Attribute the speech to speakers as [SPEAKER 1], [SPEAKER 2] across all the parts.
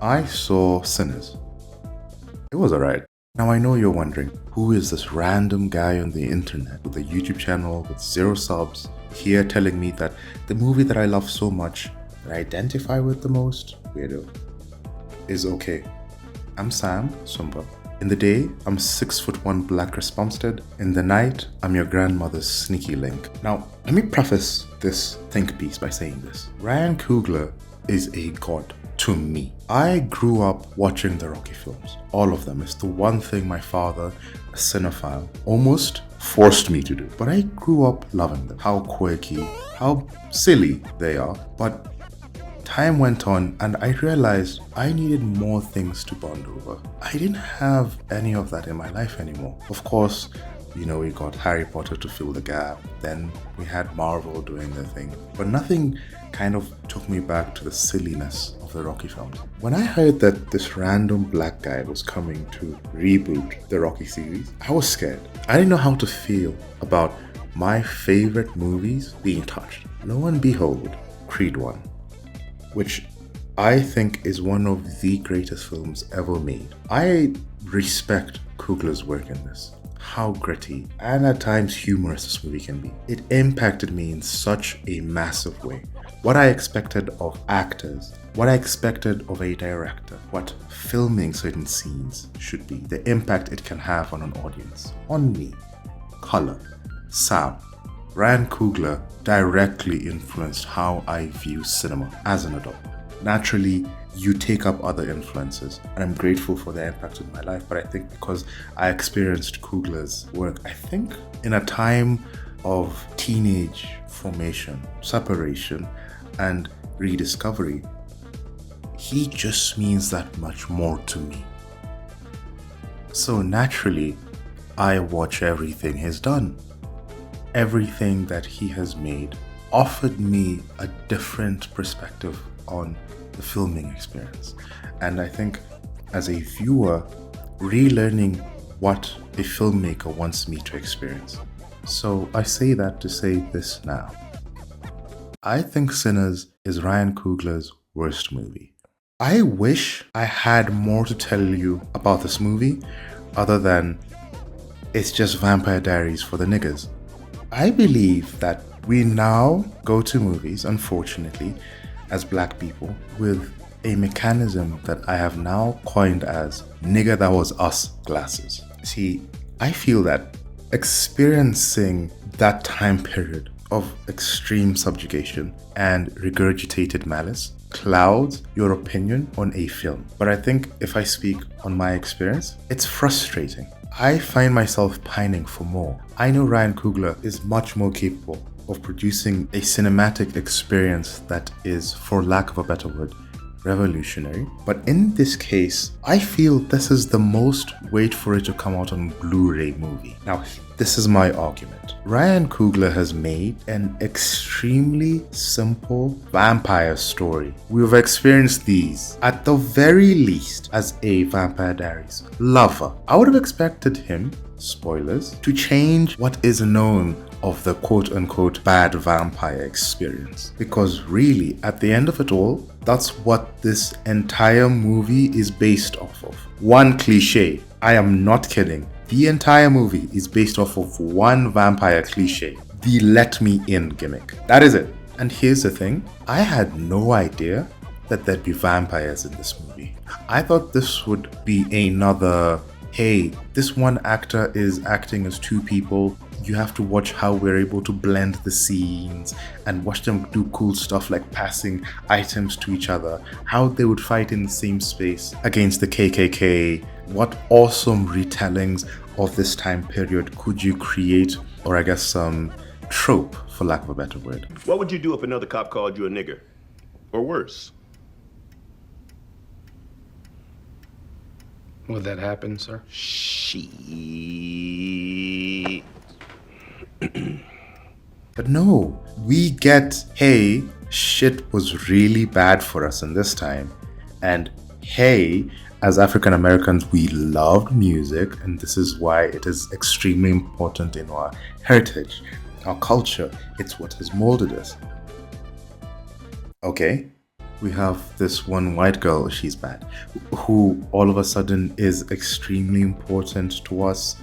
[SPEAKER 1] I saw Sinners. It was alright. Now I know you're wondering, who is this random guy on the internet with a YouTube channel with 0 subs here telling me that the movie that I love so much, that I identify with the most, weirdo, is okay. I'm Sam Sumba. In the day, I'm 6'1" black Bumstead. In the night, I'm your grandmother's sneaky link. Now, let me preface this think piece by saying this. Ryan Coogler is a god to me. I grew up watching the Rocky films. All of them. It's the one thing my father, a cinephile, almost forced me to do. But I grew up loving them. How quirky, how silly they are. But time went on and I realized I needed more things to bond over. I didn't have any of that in my life anymore. Of course, we got Harry Potter to fill the gap. Then we had Marvel doing their thing. But nothing kind of took me back to the silliness of the Rocky films. When I heard that this random black guy was coming to reboot the Rocky series, I was scared. I didn't know how to feel about my favorite movies being touched. Lo and behold, Creed 1. Which I think is one of the greatest films ever made. I respect Coogler's work in this. How gritty and at times humorous this movie can be. It impacted me in such a massive way. What I expected of actors, what I expected of a director, what filming certain scenes should be, the impact it can have on an audience, on me, color, sound. Ryan Coogler directly influenced how I view cinema as an adult. Naturally, you take up other influences, and I'm grateful for their impact in my life, but I think because I experienced Coogler's work, I think in a time of teenage formation, separation, and rediscovery, he just means that much more to me. So naturally, I watch everything he's done. Everything that he has made offered me a different perspective on the filming experience. And I think as a viewer, relearning what a filmmaker wants me to experience. So I say that to say this now. I think Sinners is Ryan Coogler's worst movie. I wish I had more to tell you about this movie other than it's just Vampire Diaries for the niggers. I believe that we now go to movies, unfortunately, as black people, with a mechanism that I have now coined as nigger that was us glasses. See, I feel that experiencing that time period of extreme subjugation and regurgitated malice clouds your opinion on a film. But I think if I speak on my experience, it's frustrating. I find myself pining for more. I know Ryan Coogler is much more capable of producing a cinematic experience that is, for lack of a better word, revolutionary. But in this case, I feel this is the most wait for it to come out on Blu-ray movie. Now, this is my argument. Ryan Coogler has made an extremely simple vampire story. We've experienced these, at the very least, as a Vampire Diaries lover. I would have expected him, spoilers, to change what is known of the quote-unquote bad vampire experience. Because really, at the end of it all, that's what this entire movie is based off of. One cliche. I am not kidding. The entire movie is based off of one vampire cliche. The let me in gimmick. That is it. And here's the thing. I had no idea that there'd be vampires in this movie. I thought this would be another, hey, this one actor is acting as two people. You have to watch how we're able to blend the scenes and watch them do cool stuff like passing items to each other, how they would fight in the same space against the KKK. What awesome retellings of this time period could you create, or I guess some trope, for lack of a better word.
[SPEAKER 2] What would you do if another cop called you a nigger? Or worse?
[SPEAKER 3] Would that happen, sir?
[SPEAKER 2] She.
[SPEAKER 1] But no, we get, hey, shit was really bad for us in this time. And hey, as African Americans, we loved music, and this is why it is extremely important in our heritage, our culture. It's what has molded us. Okay, We have this one white girl, she's bad, who all of a sudden is extremely important to us,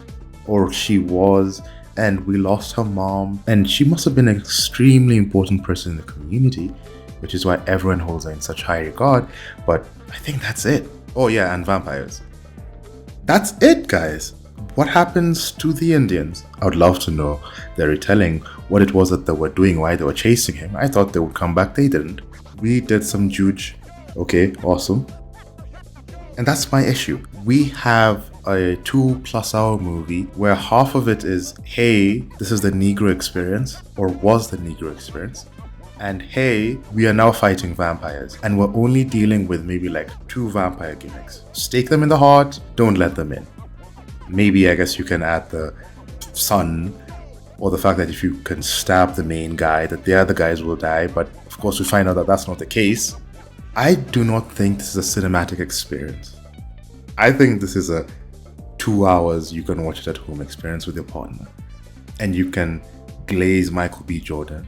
[SPEAKER 1] or she was, and we lost her mom, and she must have been an extremely important person in the community, which is why everyone holds her in such high regard. But I think that's it. Oh yeah, and vampires. That's it, guys. What happens to the Indians? I would love to know their retelling, what it was that they were doing, why they were chasing him. I thought they would come back, they didn't. We did some juge. Okay, awesome. And that's my issue. We have a 2+ hour movie where half of it is, hey, this is the Negro experience, or was the Negro experience. And hey, we are now fighting vampires. And we're only dealing with maybe like 2 vampire gimmicks. Stake them in the heart, don't let them in. Maybe I guess you can add the sun, or the fact that if you can stab the main guy, that the other guys will die. But of course we find out that that's not the case. I do not think this is a cinematic experience. I think this is a 2 hours you can watch it at home experience with your partner. And you can glaze Michael B. Jordan.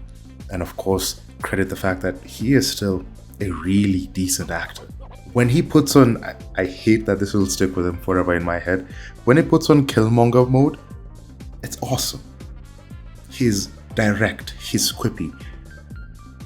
[SPEAKER 1] And of course, credit the fact that he is still a really decent actor. When he puts on, I hate that this will stick with him forever in my head. When he puts on Killmonger mode, it's awesome. He's direct, he's quippy.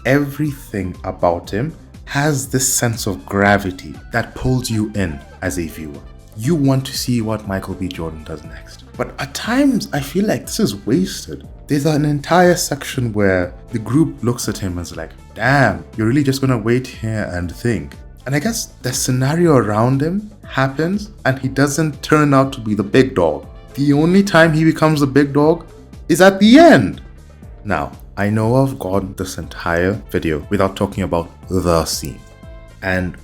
[SPEAKER 1] Everything about him has this sense of gravity that pulls you in as a viewer. You want to see what Michael B. Jordan does next. But at times, I feel like this is wasted. There's an entire section where the group looks at him and is like, damn, you're really just gonna wait here and think. And I guess the scenario around him happens and he doesn't turn out to be the big dog. The only time he becomes the big dog is at the end. Now, I know I've gone this entire video without talking about the scene. And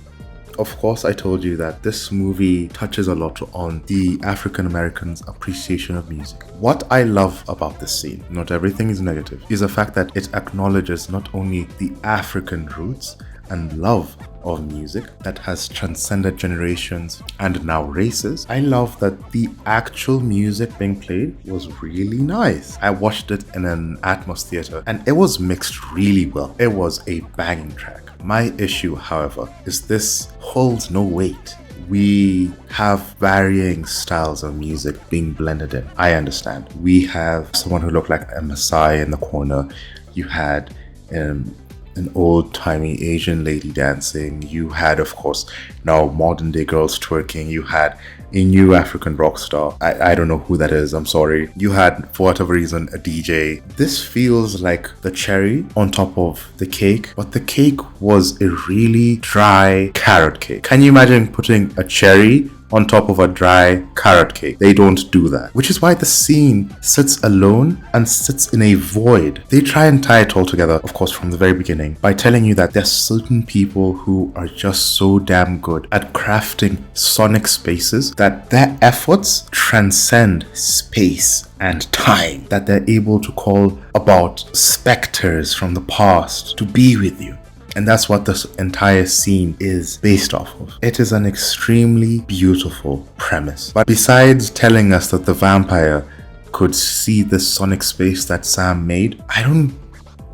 [SPEAKER 1] of course, I told you that this movie touches a lot on the African Americans' appreciation of music. What I love about this scene, not everything is negative, is the fact that it acknowledges not only the African roots and love of music that has transcended generations and now races. I love that the actual music being played was really nice. I watched it in an Atmos theater and it was mixed really well. It was a banging track. My issue, however, is this holds no weight. We have varying styles of music being blended in. I understand. We have someone who looked like a Maasai in the corner. You had an old-timey Asian lady dancing. You had, of course, now modern-day girls twerking. You had a new African rock star. I don't know who that is, I'm sorry. You had, for whatever reason, a DJ. This feels like the cherry on top of the cake, but the cake was a really dry carrot cake. Can you imagine putting a cherry on top of a dry carrot cake? They don't do that. Which is why the scene sits alone and sits in a void. They try and tie it all together, of course, from the very beginning by telling you that there's certain people who are just so damn good at crafting sonic spaces that their efforts transcend space and time, that they're able to call about specters from the past to be with you. And that's what this entire scene is based off of. It is an extremely beautiful premise. But besides telling us that the vampire could see this sonic space that Sam made, I don't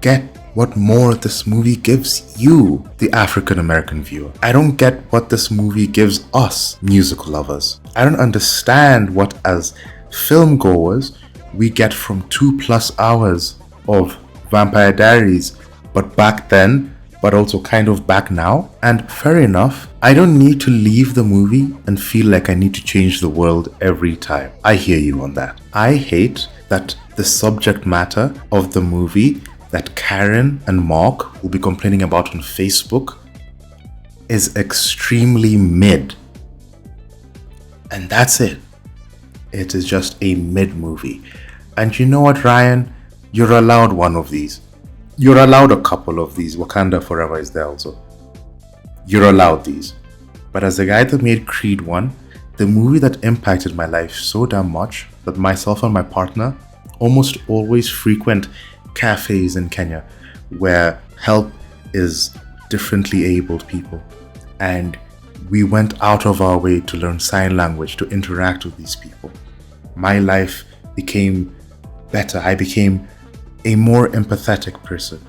[SPEAKER 1] get what more this movie gives you, the African American viewer. I don't get what this movie gives us, music lovers. I don't understand what, as film goers, we get from 2+ hours of Vampire Diaries, but back then, but also kind of back now. And fair enough, I don't need to leave the movie and feel like I need to change the world every time. I hear you on that. I hate that the subject matter of the movie that Karen and Mark will be complaining about on Facebook is extremely mid. And that's it. It is just a mid movie. And you know what, Ryan? You're allowed one of these. You're allowed a couple of these. Wakanda Forever is there also. You're allowed these. But as the guy that made Creed 1, the movie that impacted my life so damn much that myself and my partner almost always frequent cafes in Kenya where help is differently abled people. And we went out of our way to learn sign language to interact with these people. My life became better. I became a more empathetic person.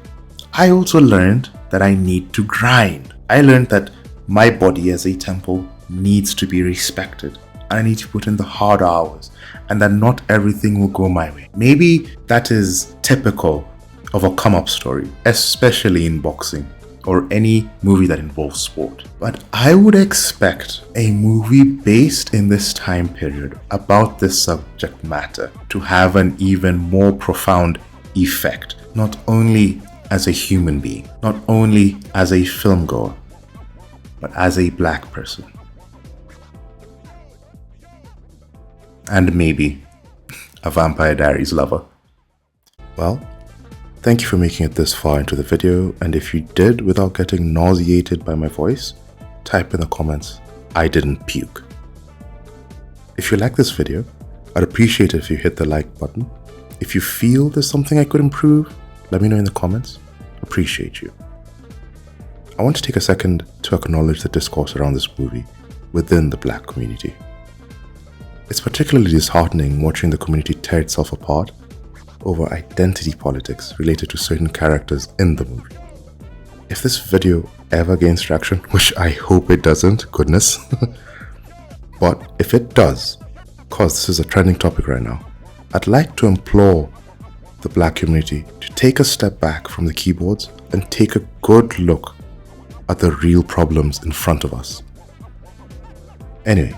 [SPEAKER 1] I also learned that I need to grind. I learned that my body as a temple needs to be respected. I need to put in the hard hours, and that not everything will go my way. Maybe that is typical of a come-up story, especially in boxing or any movie that involves sport. But I would expect a movie based in this time period about this subject matter to have an even more profound effect, not only as a human being, not only as a film goer, but as a black person. And maybe a Vampire Diaries lover. Well, thank you for making it this far into the video, and if you did without getting nauseated by my voice, type in the comments, I didn't puke. If you like this video, I'd appreciate it if you hit the like button. If you feel there's something I could improve, let me know in the comments. Appreciate you. I want to take a second to acknowledge the discourse around this movie within the black community. It's particularly disheartening watching the community tear itself apart over identity politics related to certain characters in the movie. If this video ever gains traction, which I hope it doesn't, goodness, but if it does, cause this is a trending topic right now, I'd like to implore the black community to take a step back from the keyboards and take a good look at the real problems in front of us. Anyway,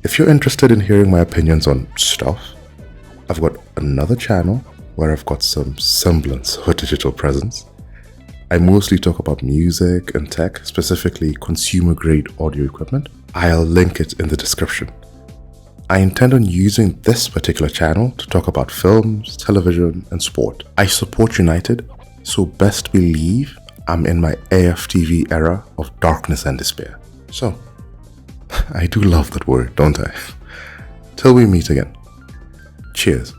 [SPEAKER 1] if you're interested in hearing my opinions on stuff, I've got another channel where I've got some semblance of a digital presence. I mostly talk about music and tech, specifically consumer grade audio equipment. I'll link it in the description. I intend on using this particular channel to talk about films, television, and sport. I support United, so best believe I'm in my AFTV era of darkness and despair. So, I do love that word, don't I? Till we meet again. Cheers.